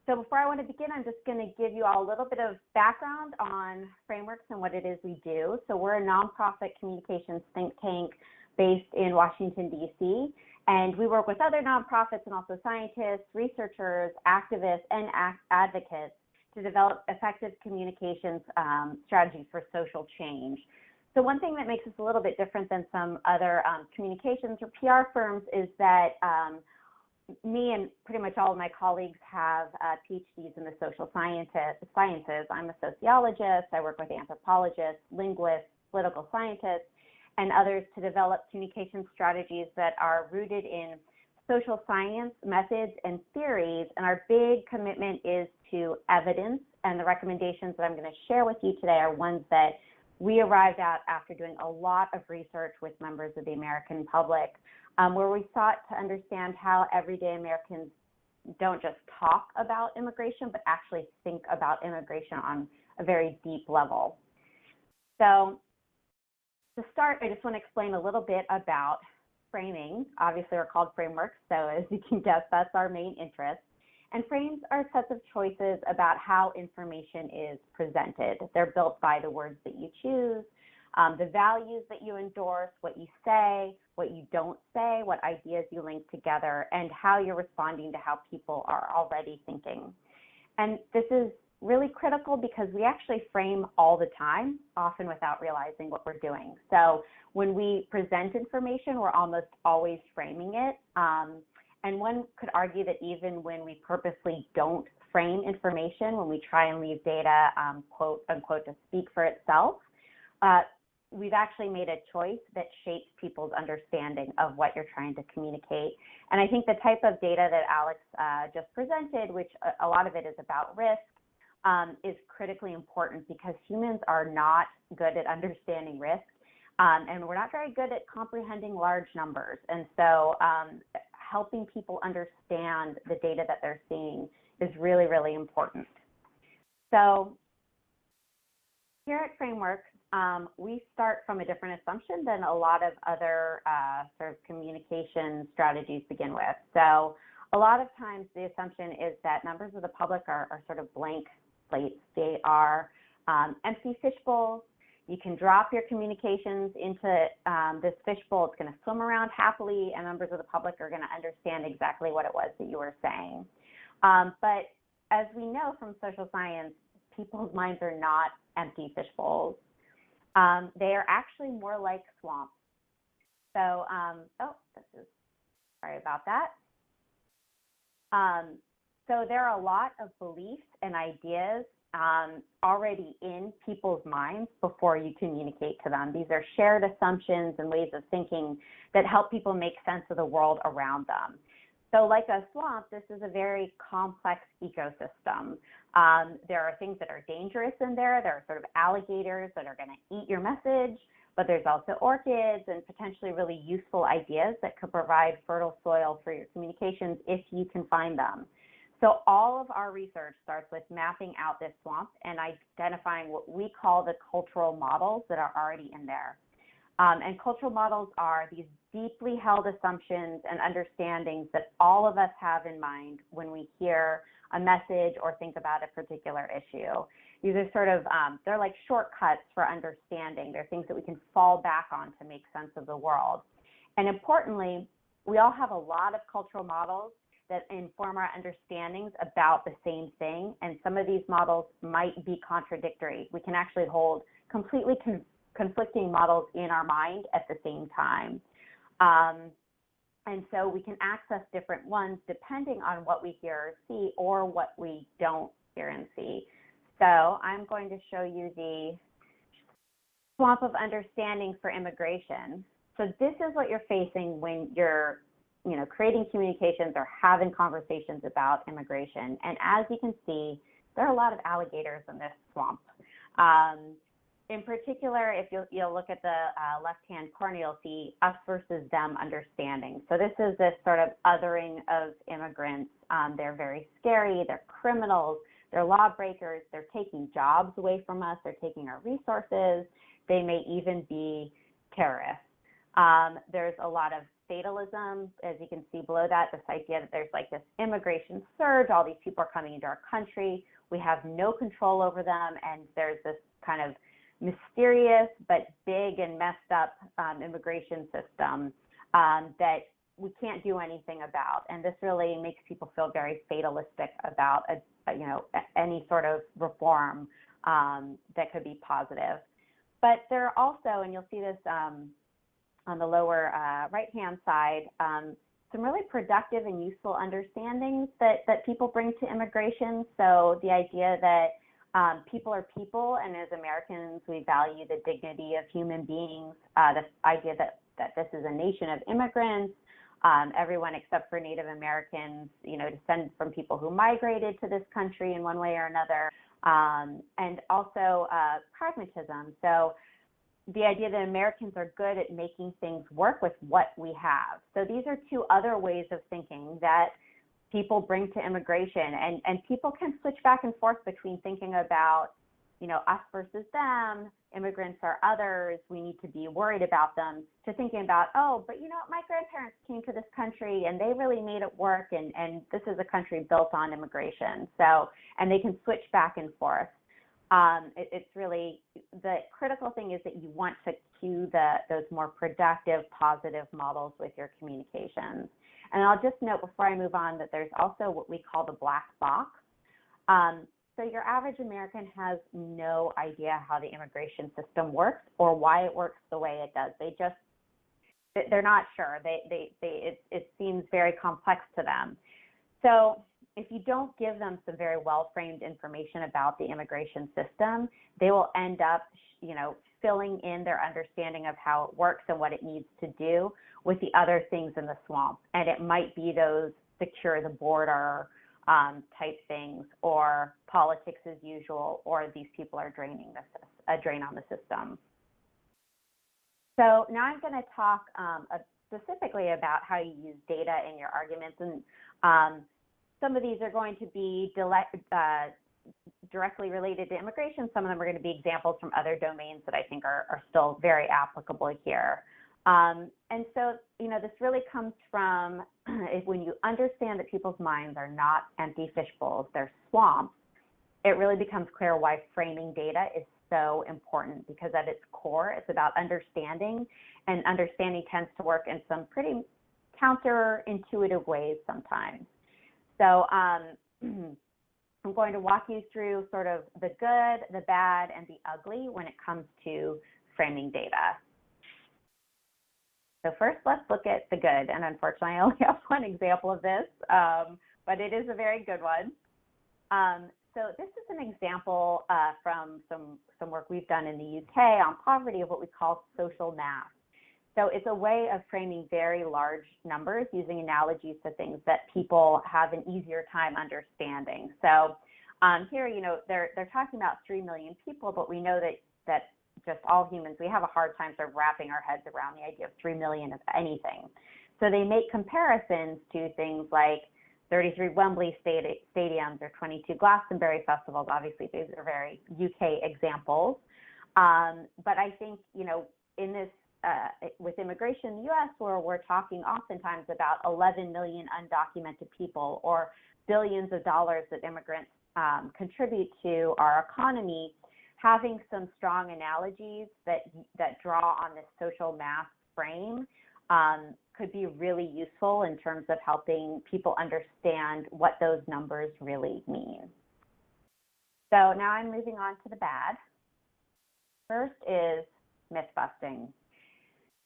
So before I want to begin, I'm just going to give you all a little bit of background on Frameworks and what it is we do. So we're a nonprofit communications think tank based in Washington, D.C., and we work with other nonprofits and also scientists, researchers, activists, and advocates to develop effective communications strategies for social change. So one thing that makes us a little bit different than some other communications or PR firms is that me and pretty much all of my colleagues have PhDs in the social sciences. I'm a sociologist. I work with anthropologists, linguists, political scientists, and others to develop communication strategies that are rooted in social science, methods, and theories. And our big commitment is to evidence, and the recommendations that I'm going to share with you today are ones that we arrived at after doing a lot of research with members of the American public, where we sought to understand how everyday Americans don't just talk about immigration, but actually think about immigration on a very deep level. So to start, I just want to explain a little bit about framing. Obviously, we're called frameworks, so as you can guess, that's our main interest. And frames are sets of choices about how information is presented. They're built by the words that you choose, the values that you endorse, what you say, what you don't say, what ideas you link together, and how you're responding to how people are already thinking. And this is really critical because we actually frame all the time, often without realizing what we're doing. So when we present information, we're almost always framing it. And one could argue that even when we purposely don't frame information, when we try and leave data, quote unquote, to speak for itself, we've actually made a choice that shapes people's understanding of what you're trying to communicate. And I think the type of data that Alex just presented, which a lot of it is about risk, is critically important because humans are not good at understanding risk, and we're not very good at comprehending large numbers. And so helping people understand the data that they're seeing is really, really important. So here at Frameworks, we start from a different assumption than a lot of other sort of communication strategies begin with. So a lot of times the assumption is that members of the public are sort of blank slates. They are empty fishbowls. You can drop your communications into this fishbowl. It's going to swim around happily, and members of the public are going to understand exactly what it was that you were saying. But as we know from social science, people's minds are not empty fishbowls. They are actually more like swamps. So, sorry about that. So there are a lot of beliefs and ideas already in people's minds before you communicate to them. These are shared assumptions and ways of thinking that help people make sense of the world around them. So like a swamp, this is a very complex ecosystem. There are things that are dangerous in there. There are sort of alligators that are going to eat your message, but there's also orchids and potentially really useful ideas that could provide fertile soil for your communications if you can find them. So all of our research starts with mapping out this swamp and identifying what we call the cultural models that are already in there. And cultural models are these deeply held assumptions and understandings that all of us have in mind when we hear a message or think about a particular issue. These are sort of, they're like shortcuts for understanding. They're things that we can fall back on to make sense of the world. And importantly, we all have a lot of cultural models that inform our understandings about the same thing, and some of these models might be contradictory. We can actually hold completely conflicting models in our mind at the same time. And so we can access different ones depending on what we hear or see or what we don't hear and see. So I'm going to show you the swamp of understanding for immigration. So this is what you're facing when you're creating communications or having conversations about immigration. And as you can see, there are a lot of alligators in this swamp. In particular, if you'll look at the left-hand corner, you'll see us versus them understanding. So this is this sort of othering of immigrants. They're very scary, they're criminals, they're lawbreakers, they're taking jobs away from us, they're taking our resources, they may even be terrorists. There's a lot of fatalism, as you can see below that, this idea that there's like this immigration surge, all these people are coming into our country, we have no control over them, and there's this kind of mysterious but big and messed up immigration system that we can't do anything about. And this really makes people feel very fatalistic about any sort of reform that could be positive. But there are also, and you'll see this on the lower right-hand side, some really productive and useful understandings that people bring to immigration. So the idea that people are people, and as Americans, we value the dignity of human beings. The idea that this is a nation of immigrants, everyone except for Native Americans, descend from people who migrated to this country in one way or another, and also pragmatism. So the idea that Americans are good at making things work with what we have. So these are two other ways of thinking that people bring to immigration, and people can switch back and forth between thinking about, us versus them, immigrants are others, we need to be worried about them, to thinking about, but my grandparents came to this country and they really made it work, and this is a country built on immigration. So, and they can switch back and forth. It's really, the critical thing is that you want to cue those more productive, positive models with your communications. And I'll just note before I move on that there's also what we call the black box. So your average American has no idea how the immigration system works or why it works the way it does. They're not sure. It seems very complex to them. So if you don't give them some very well-framed information about the immigration system, they will end up, filling in their understanding of how it works and what it needs to do with the other things in the swamp. And it might be those secure the border type things, or politics as usual, or these people are draining a drain on the system. So now I'm going to talk specifically about how you use data in your arguments, and some of these are going to be directly related to immigration. Some of them are going to be examples from other domains that I think are still very applicable here. And so, this really comes from when you understand that people's minds are not empty fishbowls, they're swamps, it really becomes clear why framing data is so important, because at its core, it's about understanding, and understanding tends to work in some pretty counterintuitive ways sometimes. So I'm going to walk you through sort of the good, the bad, and the ugly when it comes to framing data. So first, let's look at the good. And unfortunately, I only have one example of this, but it is a very good one. So this is an example from some work we've done in the UK on poverty of what we call social math. So it's a way of framing very large numbers using analogies to things that people have an easier time understanding. So here, they're talking about 3 million people, but we know that just all humans, we have a hard time sort of wrapping our heads around the idea of 3 million of anything. So they make comparisons to things like 33 Wembley stadiums or 22 Glastonbury festivals. Obviously, these are very UK examples. But I think, in this, with immigration in the US, where we're talking oftentimes about 11 million undocumented people, or billions of dollars that immigrants contribute to our economy, having some strong analogies that draw on this social math frame could be really useful in terms of helping people understand what those numbers really mean. So now I'm moving on to the bad. First is myth busting.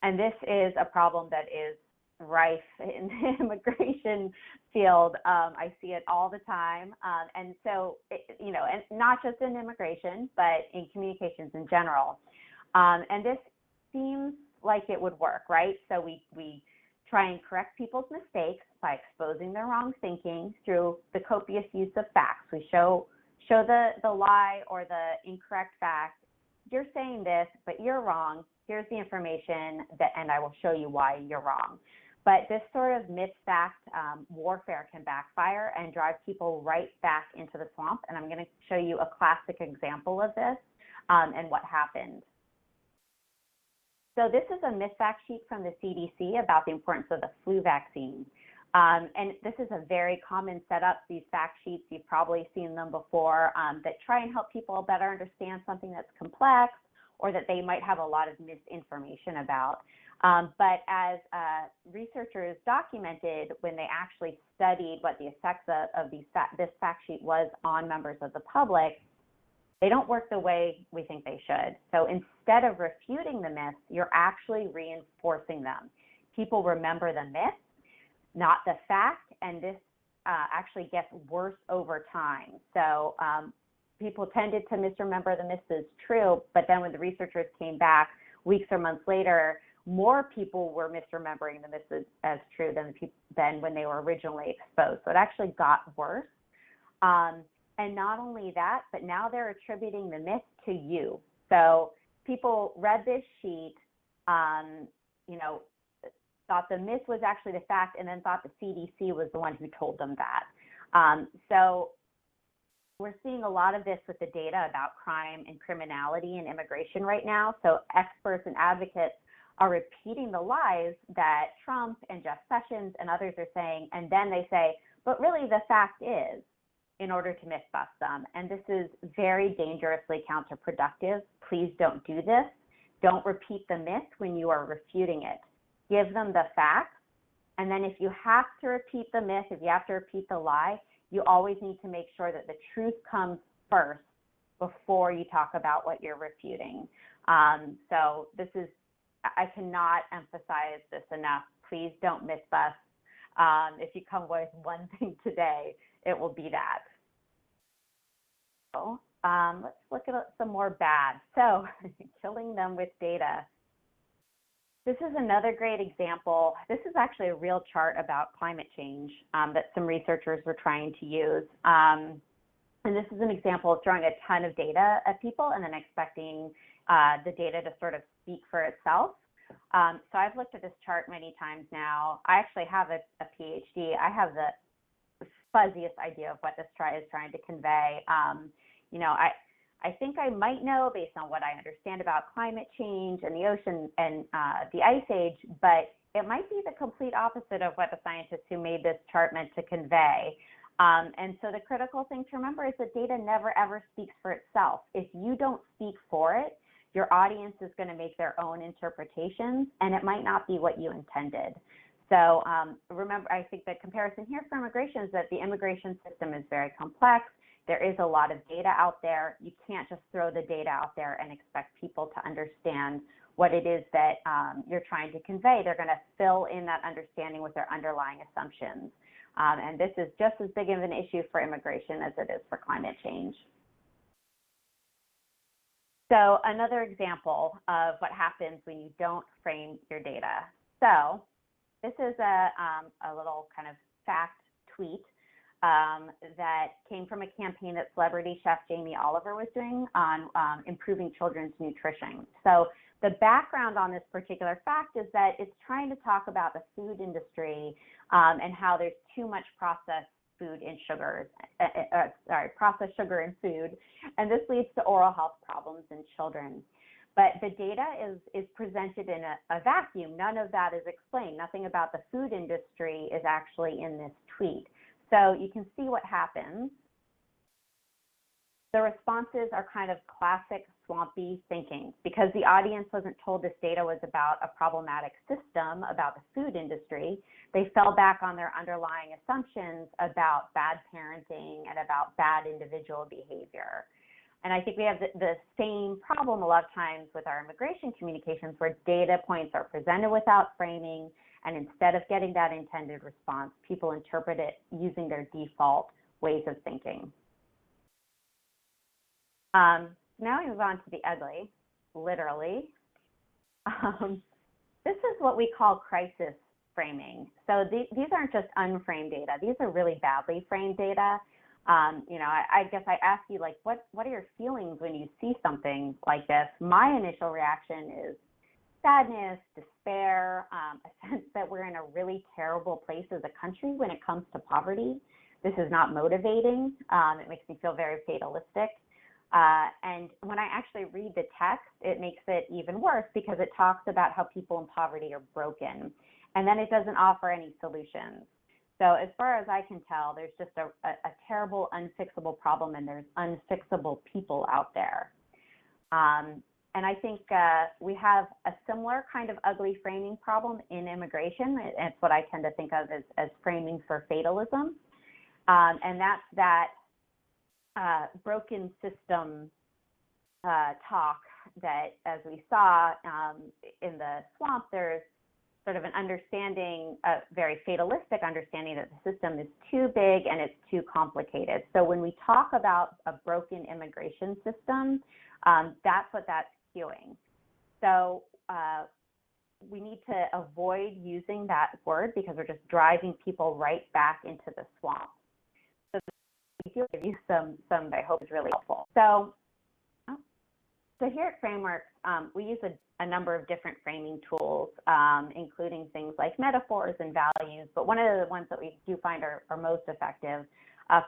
And this is a problem that is rife in the immigration field. I see it all the time. And so, and not just in immigration, but in communications in general. And this seems like it would work, right? So we try and correct people's mistakes by exposing their wrong thinking through the copious use of facts. We show the lie or the incorrect fact. You're saying this, but you're wrong. Here's the information, and I will show you why you're wrong. But this sort of myth-fact warfare can backfire and drive people right back into the swamp. And I'm going to show you a classic example of this and what happened. So this is a myth fact sheet from the CDC about the importance of the flu vaccine. And this is a very common setup, these fact sheets. You've probably seen them before, that try and help people better understand something that's complex or that they might have a lot of misinformation about. But as researchers documented when they actually studied what the effects of this fact sheet was on members of the public, they don't work the way we think they should. So instead of refuting the myths, you're actually reinforcing them. People remember the myth, not the fact, and this actually gets worse over time. So people tended to misremember the myths as true, but then when the researchers came back weeks or months later, more people were misremembering the myths as true than when they were originally exposed. So it actually got worse. And not only that, but now they're attributing the myth to you. So people read this sheet, thought the myth was actually the fact, and then thought the CDC was the one who told them that. So we're seeing a lot of this with the data about crime and criminality and immigration right now. So experts and advocates are repeating the lies that Trump and Jeff Sessions and others are saying, and then they say, but really the fact is, in order to myth bust them. And this is very dangerously counterproductive. Please don't do this. Don't repeat the myth when you are refuting it. Give them the facts. And then if you have to repeat the myth, if you have to repeat the lie, you always need to make sure that the truth comes first before you talk about what you're refuting. So this is, I cannot emphasize this enough. Please don't myth bust. If you come with one thing today, it will be that. So let's look at some more bad. So killing them with data. This is another great example. This is actually a real chart about climate change that some researchers were trying to use. And this is an example of throwing a ton of data at people and then expecting the data to sort of speak for itself. So I've looked at this chart many times now. I actually have a PhD. I have the fuzziest idea of what this is trying to convey. I think I might know based on what I understand about climate change and the ocean and the ice age, but it might be the complete opposite of what the scientists who made this chart meant to convey. And so the critical thing to remember is that data never ever speaks for itself. If you don't speak for it, your audience is going to make their own interpretations, and it might not be what you intended. So remember, I think the comparison here for immigration is that the immigration system is very complex. There is a lot of data out there. You can't just throw the data out there and expect people to understand what it is that you're trying to convey. They're going to fill in that understanding with their underlying assumptions. And this is just as big of an issue for immigration as it is for climate change. So another example of what happens when you don't frame your data. So this is a little kind of fact tweet that came from a campaign that celebrity chef Jamie Oliver was doing on improving children's nutrition. So the background on this particular fact is that it's trying to talk about the food industry and how there's too much processed food and sugars, processed sugar in food, and this leads to oral health problems in children. But the data is presented in a vacuum. None of that is explained. Nothing about the food industry is actually in this tweet. So you can see what happens. The responses are kind of classic swampy thinking because the audience wasn't told this data was about a problematic system, about the food industry. They fell back on their underlying assumptions about bad parenting and about bad individual behavior. And I think we have the same problem a lot of times with our immigration communications where data points are presented without framing, and instead of getting that intended response, people interpret it using their default ways of thinking. Now we move on to the ugly, literally. This is what we call crisis framing. So these aren't just unframed data. These are really badly framed data. I guess I ask you, like, what are your feelings when you see something like this? My initial reaction is sadness, despair, a sense that we're in a really terrible place as a country when it comes to poverty. This is not motivating. It makes me feel very fatalistic. And when I actually read the text, it makes it even worse because it talks about how people in poverty are broken, and then it doesn't offer any solutions. So as far as I can tell, there's just a terrible, unfixable problem, and there's unfixable people out there. And I think we have a similar kind of ugly framing problem in immigration. It's what I tend to think of as framing for fatalism. And that's that broken system talk that, as we saw in the swamp, there's sort of an understanding, a very fatalistic understanding that the system is too big and it's too complicated. So when we talk about a broken immigration system, that's what that's skewing. So we need to avoid using that word because we're just driving people right back into the swamp. So give you some that I hope is really helpful. So here at Frameworks, we use a number of different framing tools, including things like metaphors and values. But one of the ones that we do find are most effective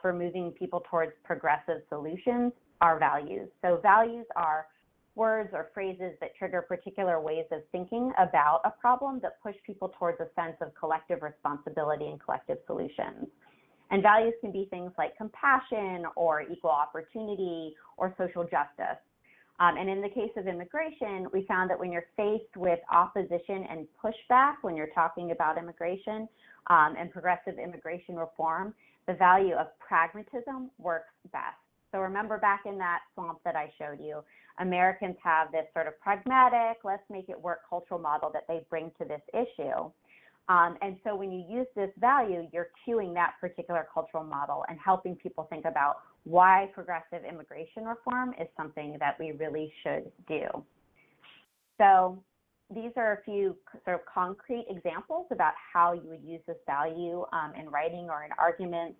for moving people towards progressive solutions are values. So values are words or phrases that trigger particular ways of thinking about a problem that push people towards a sense of collective responsibility and collective solutions. And values can be things like compassion or equal opportunity or social justice. And in the case of immigration, we found that when you're faced with opposition and pushback, when you're talking about immigration and progressive immigration reform, the value of pragmatism works best. So remember back in that swamp that I showed you, Americans have this sort of pragmatic, let's make it work cultural model that they bring to this issue. And so when you use this value, you're cueing that particular cultural model and helping people think about why progressive immigration reform is something that we really should do. So these are a few sort of concrete examples about how you would use this value in writing or in arguments.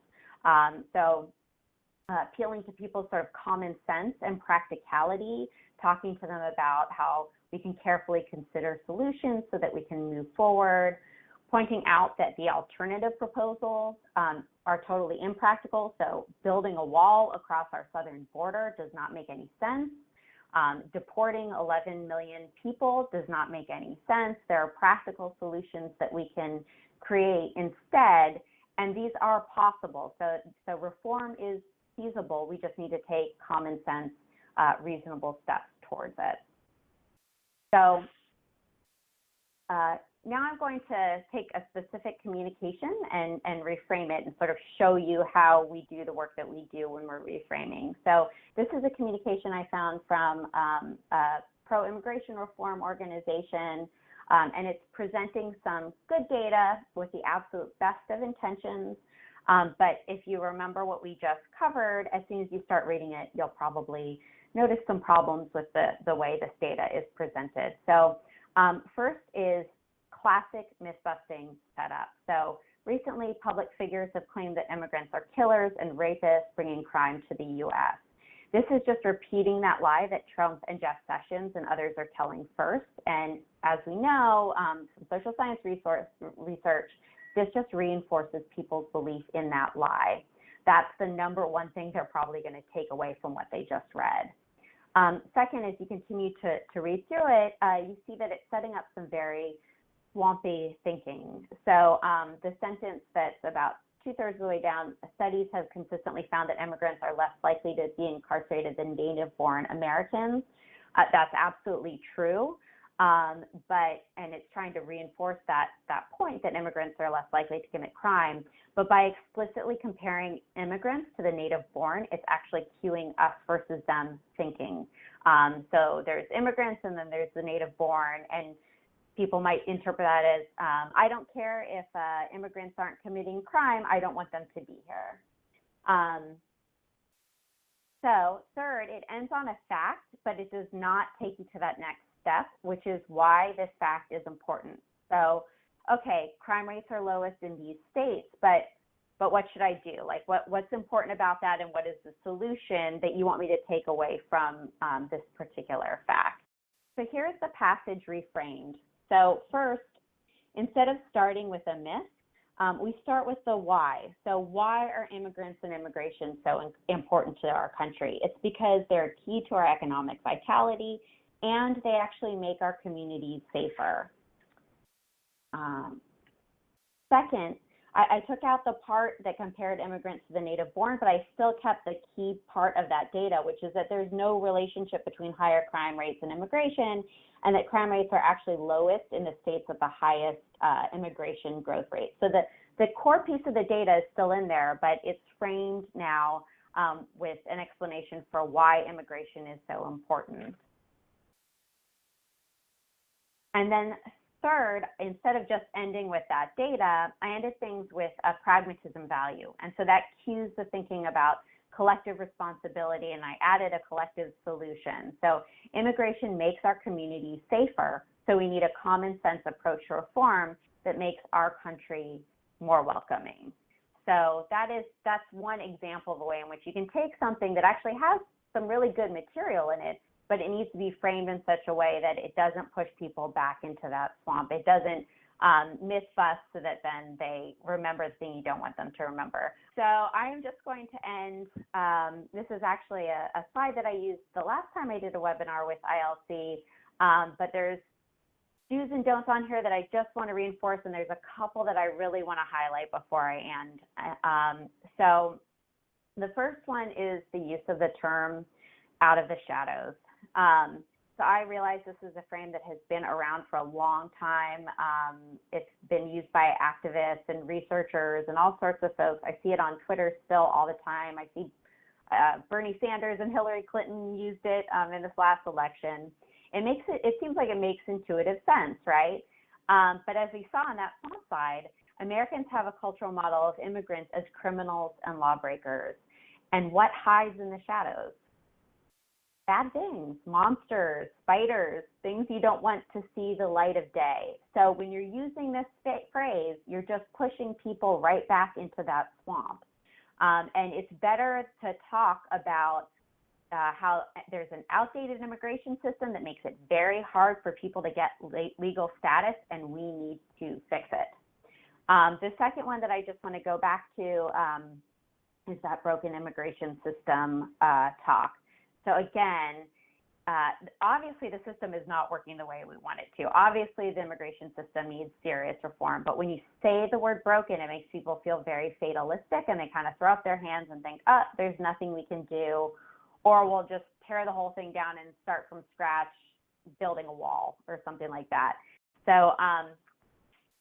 Appealing to people's sort of common sense and practicality, talking to them about how we can carefully consider solutions so that we can move forward, pointing out that the alternative proposals are totally impractical. So building a wall across our southern border does not make any sense. Deporting 11 million people does not make any sense. There are practical solutions that we can create instead, and these are possible. So reform is feasible. We just need to take common sense, reasonable steps towards it. So now I'm going to take a specific communication and reframe it and sort of show you how we do the work that we do when we're reframing. So this is a communication I found from a pro-immigration reform organization, and it's presenting some good data with the absolute best of intentions. But if you remember what we just covered, as soon as you start reading it, you'll probably notice some problems with the way this data is presented. So first is classic myth-busting setup. So recently, public figures have claimed that immigrants are killers and rapists bringing crime to the U.S. This is just repeating that lie that Trump and Jeff Sessions and others are telling first. And as we know from social science research, this just reinforces people's belief in that lie. That's the number one thing they're probably going to take away from what they just read. Second, as you continue to read through it, you see that it's setting up some very swampy thinking. So the sentence that's about 2/3 of the way down, studies have consistently found that immigrants are less likely to be incarcerated than native-born Americans. That's absolutely true. And it's trying to reinforce that point that immigrants are less likely to commit crime. But by explicitly comparing immigrants to the native-born, it's actually cueing us versus them thinking. So there's immigrants and then there's the native-born, and people might interpret that as, I don't care if immigrants aren't committing crime, I don't want them to be here. So third, it ends on a fact, but it does not take you to that next step, which is why this fact is important. So, okay, crime rates are lowest in these states, but what should I do? Like, what's important about that, and what is the solution that you want me to take away from this particular fact? So here's the passage reframed. So first, instead of starting with a myth, we start with the why. So why are immigrants and immigration so important to our country? It's because they're key to our economic vitality, and they actually make our communities safer. Second, I took out the part that compared immigrants to the native born, but I still kept the key part of that data, which is that there's no relationship between higher crime rates and immigration, and that crime rates are actually lowest in the states with the highest immigration growth rate. So the core piece of the data is still in there, but it's framed now with an explanation for why immigration is so important. And then third, instead of just ending with that data, I ended things with a pragmatism value. And so that cues the thinking about collective responsibility, and I added a collective solution. So immigration makes our communities safer, so we need a common sense approach to reform that makes our country more welcoming. So that's one example of a way in which you can take something that actually has some really good material in it, but it needs to be framed in such a way that it doesn't push people back into that swamp. It doesn't myth-bust so that then they remember the thing you don't want them to remember. So I am just going to end. This is actually a slide that I used the last time I did a webinar with ILC, but there's do's and don'ts on here that I just want to reinforce, and there's a couple that I really want to highlight before I end. So the first one is the use of the term out of the shadows. So I realize this is a frame that has been around for a long time. It's been used by activists and researchers and all sorts of folks. I see it on Twitter still all the time. I see Bernie Sanders and Hillary Clinton used it in this last election. It seems like it makes intuitive sense, right? But as we saw on that front side, Americans have a cultural model of immigrants as criminals and lawbreakers. And what hides in the shadows? Bad things, monsters, spiders, things you don't want to see the light of day. So when you're using this phrase, you're just pushing people right back into that swamp. And it's better to talk about how there's an outdated immigration system that makes it very hard for people to get legal status, and we need to fix it. The second one that I just want to go back to is that broken immigration system talk. So again, obviously the system is not working the way we want it to. Obviously the immigration system needs serious reform, but when you say the word broken, it makes people feel very fatalistic, and they kind of throw up their hands and think, oh, there's nothing we can do, or we'll just tear the whole thing down and start from scratch building a wall or something like that. So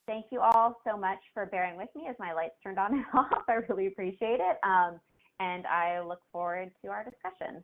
thank you all so much for bearing with me as my lights turned on and off. I really appreciate it. And I look forward to our discussion.